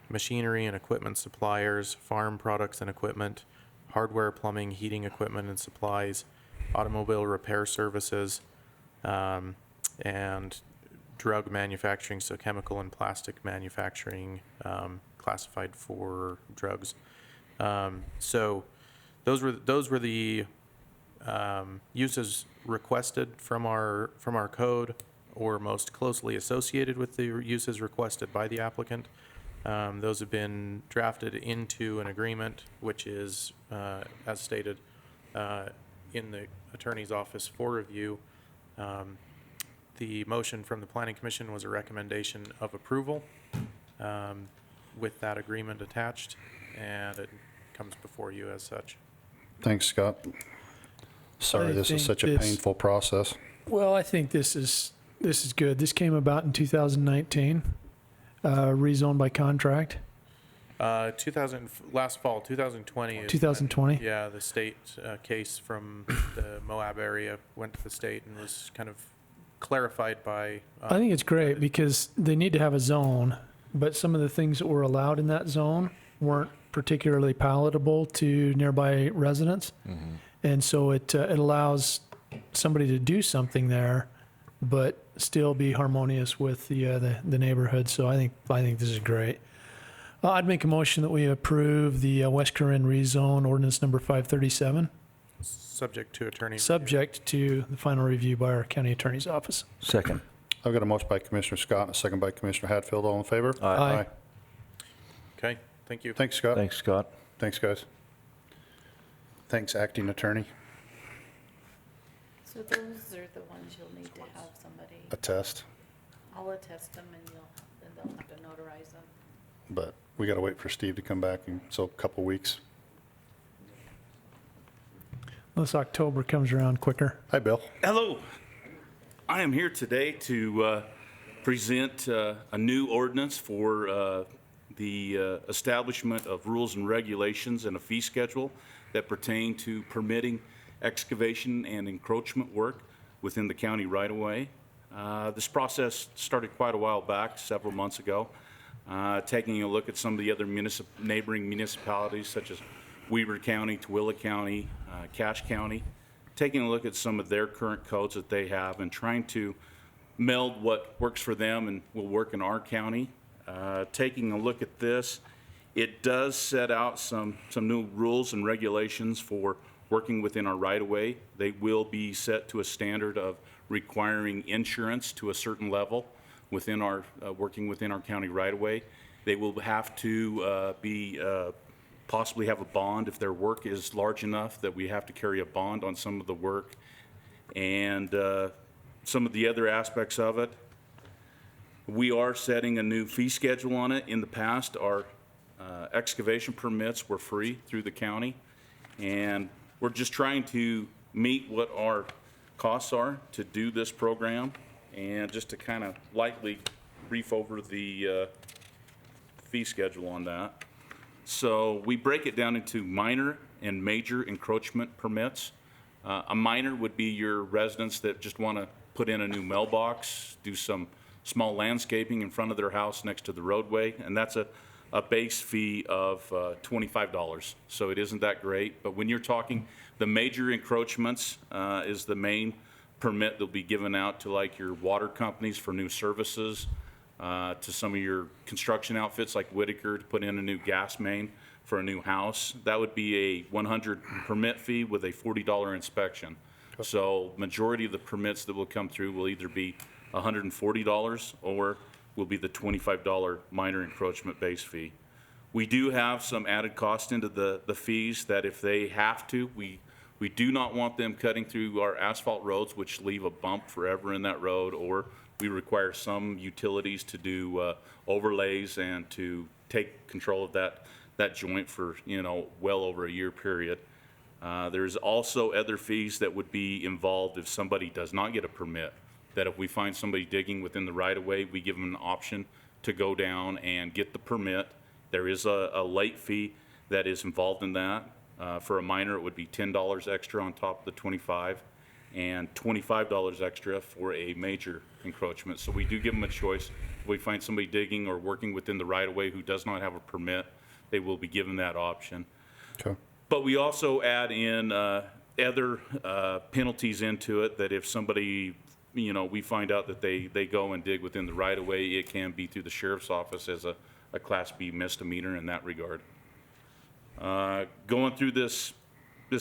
machinery and equipment suppliers, farm products and equipment, hardware, plumbing, heating equipment and supplies, automobile repair services, and drug manufacturing, so chemical and plastic manufacturing, classified for drugs. So those were the uses requested from our code, or most closely associated with the uses requested by the applicant. Those have been drafted into an agreement, which is, as stated, in the attorney's office for review. The motion from the Planning Commission was a recommendation of approval with that agreement attached, and it comes before you as such. Thanks, Scott. Sorry, I this is think such a this- painful process. Well, I think this is good. This came about in 2019, rezoned by contract. 2000, last fall, 2020. is when, 2020? Yeah, the state case from the Moab area went to the state and was kind of clarified by. I think it's great because they need to have a zone, but some of the things that were allowed in that zone weren't particularly palatable to nearby residents. And so it allows somebody to do something there, but still be harmonious with the neighborhood. So I think this is great. I'd make a motion that we approve the West Corinne rezone ordinance number 537, Subject to attorney. review. subject to the final review by our county attorney's office. Second. I've got a motion by Commissioner Scott and a second by Commissioner Hatfield. All in favor? Aye. Okay, thank you. Thanks, Scott. Thanks, Scott. Thanks, guys. Thanks, acting attorney. So those are the ones you'll need to have somebody, Attest, I'll attest them and they'll have to notarize them. but we got to wait for Steve to come back, and so a couple weeks. Unless October comes around quicker. Hi, Bill. Hello. I am here today to present a new ordinance for the establishment of rules and regulations and a fee schedule that pertain to permitting excavation and encroachment work within the county right-of-way. This process started quite a while back, several months ago, taking a look at some of the other neighboring municipalities such as Weber County, Tooele County, Cache County, taking a look at some of their current codes that they have and trying to meld what works for them and will work in our county. Taking a look at this, it does set out some new rules and regulations for working within our right-of-way. They will be set to a standard of requiring insurance to a certain level within our, working within our county right-of-way. They will have to possibly have a bond if their work is large enough that we have to carry a bond on some of the work. And some of the other aspects of it, we are setting a new fee schedule on it. In the past, our excavation permits were free through the county, and we're just trying to meet what our costs are to do this program. And just to kind of lightly brief over the fee schedule on that. So we break it down into minor and major encroachment permits. A minor would be your residents that just want to put in a new mailbox, do some small landscaping in front of their house next to the roadway, and that's a base fee of $25. So it isn't that great, but when you're talking the major encroachments is the main permit that'll be given out to like your water companies for new services, to some of your construction outfits like Whitaker to put in a new gas main for a new house. That would be a 100 permit fee with a $40 inspection. So majority of the permits that will come through will either be $140 or will be the $25 minor encroachment base fee. We do have some added cost into the fees that if they have to, we do not want them cutting through our asphalt roads, which leave a bump forever in that road, or we require some utilities to do overlays and to take control of that joint for, well over a year period. There's also other fees that would be involved if somebody does not get a permit, that if we find somebody digging within the right-of-way, we give them an option to go down and get the permit. There is a late fee that is involved in that. For a minor, it would be $10 extra on top of the 25, and $25 extra for a major encroachment. So we do give them a choice. If we find somebody digging or working within the right-of-way who does not have a permit, they will be given that option. Okay. But we also add in other penalties into it, that if somebody, we find out that they go and dig within the right-of-way, it can be through the sheriff's office as a Class B misdemeanor in that regard. Going through this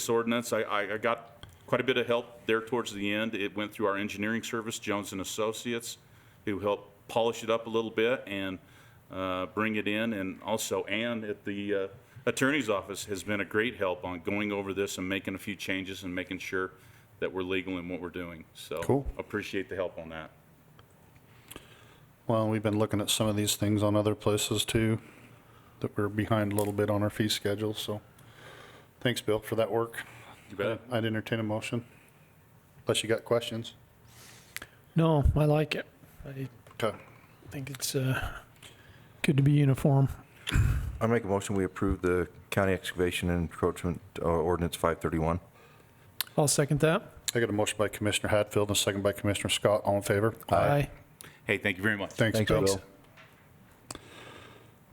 ordinance, I got quite a bit of help there towards the end. It went through our engineering service, Jones and Associates, who helped polish it up a little bit and bring it in. And also Ann at the attorney's office has been a great help on going over this and making a few changes and making sure that we're legal in what we're doing. So Cool. Appreciate the help on that. Well, we've been looking at some of these things on other places too, that we're behind a little bit on our fee schedule, so thanks, Bill, for that work. You bet. I'd entertain a motion, unless you got questions. No, I like it. I Okay. think it's good to be uniform. I make a motion, we approve the county excavation and encroachment ordinance 531. I'll second that. I got a motion by Commissioner Hatfield and a second by Commissioner Scott. All in favor? Aye. Hey, thank you very much. Thanks, Thanks, Bill. Bill.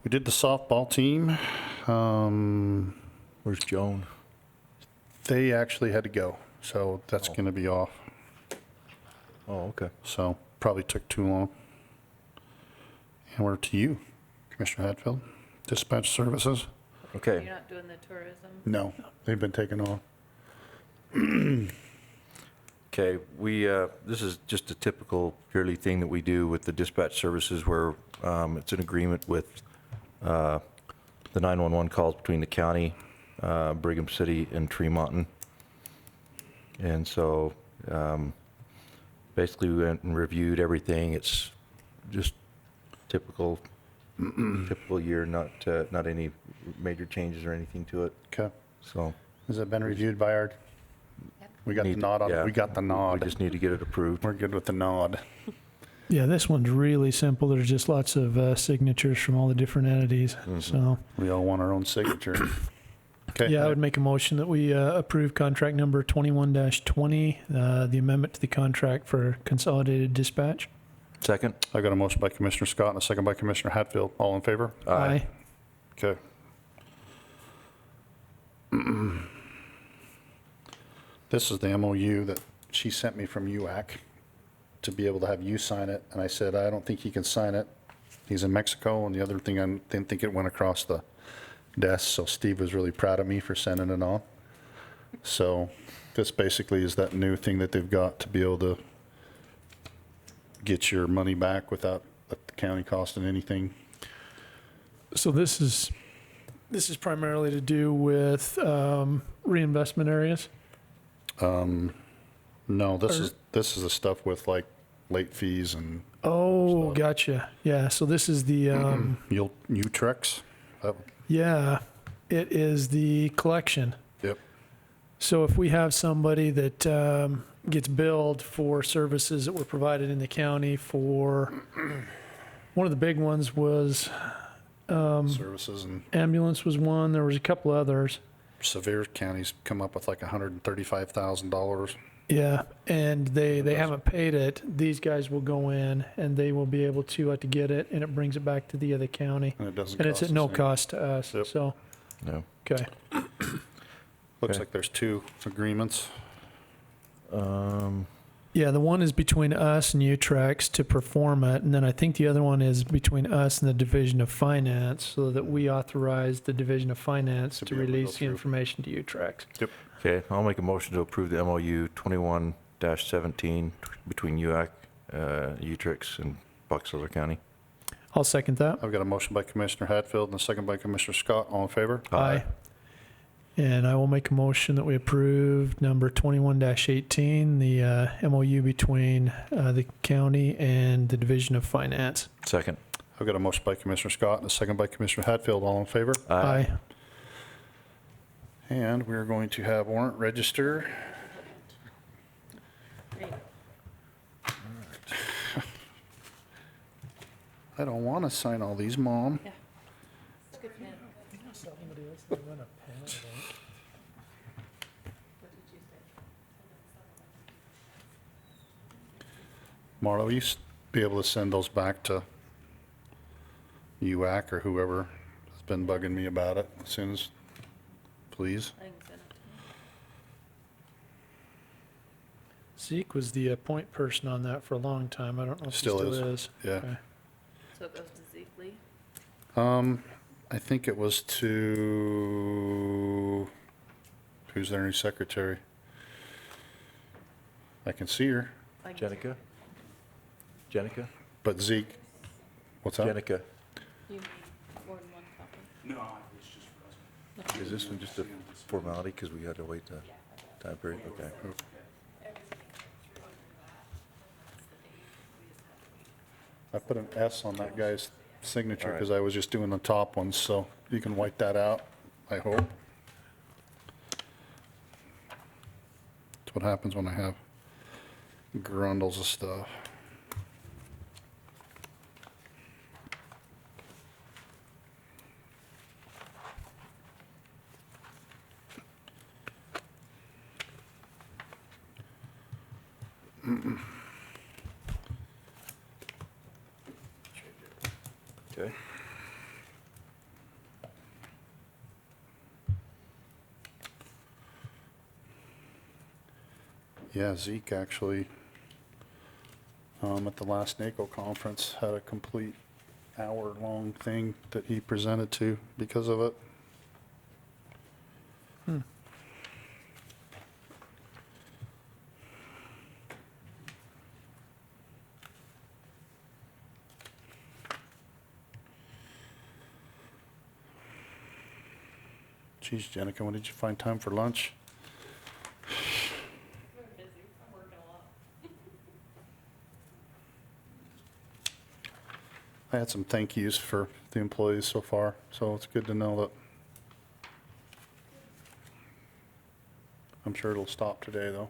We did the softball team. Where's Joan? They actually had to go, so that's going to be off. Oh, okay. So probably took too long. And we're to you, Commissioner Hatfield. Dispatch services? Okay. You're not doing the tourism? No, they've been taken off. Okay, this is just a typical yearly thing that we do with the dispatch services where it's an agreement with the 911 calls between the county, Brigham City, and Tremonton. And so basically we went and reviewed everything. It's just typical year, not any major changes or anything to it. Okay. So Has it been reviewed by our, we got the Need to- nod on yeah. it. We got the we nod. just need to get it approved. We're good with the nod. Yeah, this one's really simple. There's just lots of signatures from all the different entities. So, We all want our own signature. Okay. yeah, I would make a motion that we approve contract number 21-20, the amendment to the contract for consolidated dispatch. Second? I got a motion by Commissioner Scott and a second by Commissioner Hatfield. All in favor? Aye. Okay. This is the MOU that she sent me from UAC to be able to have you sign it. And I said, I don't think he can sign it. He's in Mexico. And the other thing, I didn't think it went across the desk. So Steve was really proud of me for sending it on. So this basically is that new thing that they've got to be able to get your money back without the county costing anything. So this is primarily to do with reinvestment areas. No, this is the stuff with like late fees and Oh, Stuff. gotcha. Yeah. So this is the Utrex. yeah, it is the collection. Yep. So if we have somebody that gets billed for services that were provided in the county for, one of the big ones was services, and Ambulance was one. There was a couple others. Sevier County's come up with like $135,000. Yeah, and they haven't paid it. These guys will go in and they will be able to get it, and it brings it back to the other county. And it doesn't And it's cost at no us any. cost to us, Yep. so, No. okay. Looks Okay. like there's 2 agreements. Yeah, the one is between us and Utrex to perform it, and then I think the other one is between us and the Division of Finance, so that we authorize the Division of Finance To to be able to go release the through. information to Utrex. Okay, I'll make a motion to approve the MOU 21-17 between UAC, Utrix, and Box Elder County. I'll second that. I've got a motion by Commissioner Hatfield and a second by Commissioner Scott. All in favor? Aye. And I will make a motion that we approve number 21-18, the MOU between the county and the Division of Finance. Second. I've got a motion by Commissioner Scott and a second by Commissioner Hatfield. All in favor? Aye. And we're going to have warrant register. I don't want to sign all these, Mom. Marlo, you be able to send those back to UAC or whoever has been bugging me about it as soon as, please? I can send it to Zeke was the point person on that for a long time. I don't know if he Still still is. is. Yeah. Okay. you. So it goes to Zeke Lee? I think it was to, who's their new secretary? I can see her, I can- Jenica? Jenica? but Zeke, what's that? Jenica. You need more than one copy? No, it's just for us. Is this one just a formality because we had to wait the time period? Okay. I put an S on that guy's signature All right. because I was just doing the top ones, so you can wipe that out, I hope. That's what happens when I have grundles of stuff. Okay. Yeah, Zeke actually, at the last NACO conference, had a complete hour-long thing that he presented to because of it. Geez, Jenica, when did you find time for lunch? We're busy, I'm working a lot. I had some thank yous for the employees so far, so it's good to know that. I'm sure it'll stop today, though.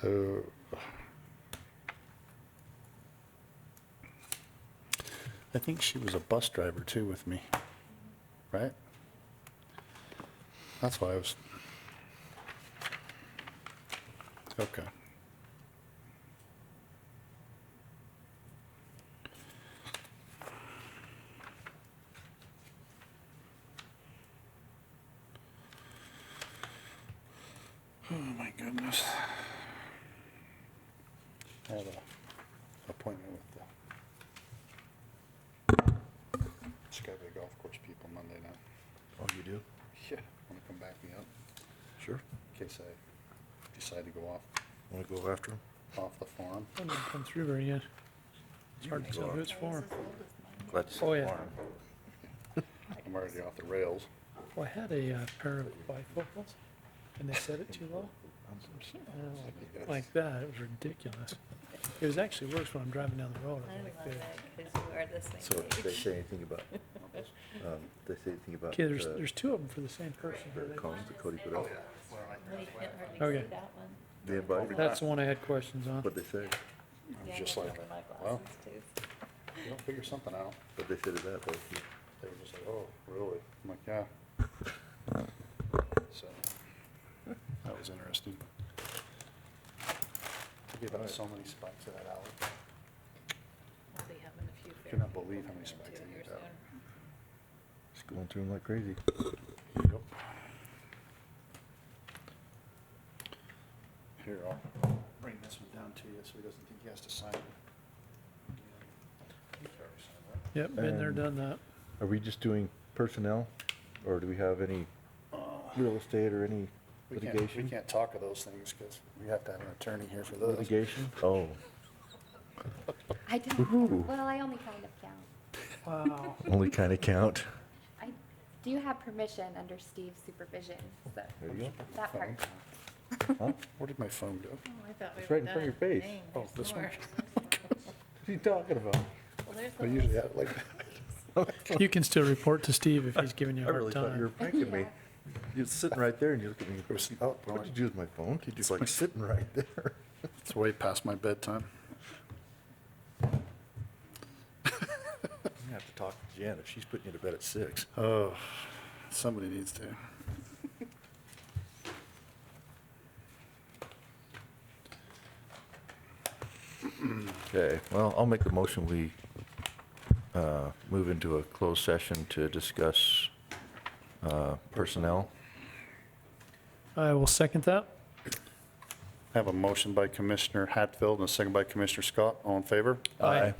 Oh. I think she was a bus driver too with me, right? That's why I was. Okay. Oh my goodness. I had a appointment with the Skyway Golf Course people Monday night. Oh, you do? Yeah. Want to come back me up Sure. in case I decide to go Want to go after him? off the farm. That didn't come through very yet. It's hard to tell who it's for. Glad to see Oh, the yeah. farm. I'm already off the rails. Well, I had a pair of bifocals, and they set it too low. Like that, it was ridiculous. It was actually worse when I'm driving down the road. I I'm love like, dude. that, because you are the same So, did they age. say anything about They say anything about Okay, there's two of them for the same person. the cones that Cody put out? No, you can't hardly Okay. see that one. They invited, That's the one I had questions on. what'd they say? Yeah, just I like, remember my well. glasses too. You'll figure something out. What'd they say to that, though? They were just like, oh, really? I'm like, yeah. So, that was interesting. They gave out so many spikes of that alley. I'll be having a few. Cannot fair believe people how many coming in spikes too they here gave out. soon. Just going through them like crazy. Yep. Here, I'll bring this one down to you so he doesn't think he has to sign it. He's already signed that. Yep, been there, done that. Are we just doing personnel, or do we have any real estate or any We litigation? can't talk of those things because we have to have an attorney here for those. Litigation? Oh, I don't, well, I only kind of count. Wow. only kind of count. I do have permission under Steve's supervision, so There you go. that part. Huh? Where did my phone go? Oh, I thought we It's were right in front of done. your face. Dang, Oh, there's this one? more. What are you talking about? Well, there's I the usually list. have it like that. You can still report to Steve if he's giving you a I hard really thought you were time. pranking me. You're sitting right there and you look at me. It was, oh, What did you do with my phone? It's like sitting right there. it's way past my bedtime. You have to talk to Jan if she's putting you to bed at 6. Oh, somebody needs to. Okay, well, I'll make the motion, we move into a closed session to discuss personnel. I will second that. I have a motion by Commissioner Hatfield and a second by Commissioner Scott. All in favor? Aye.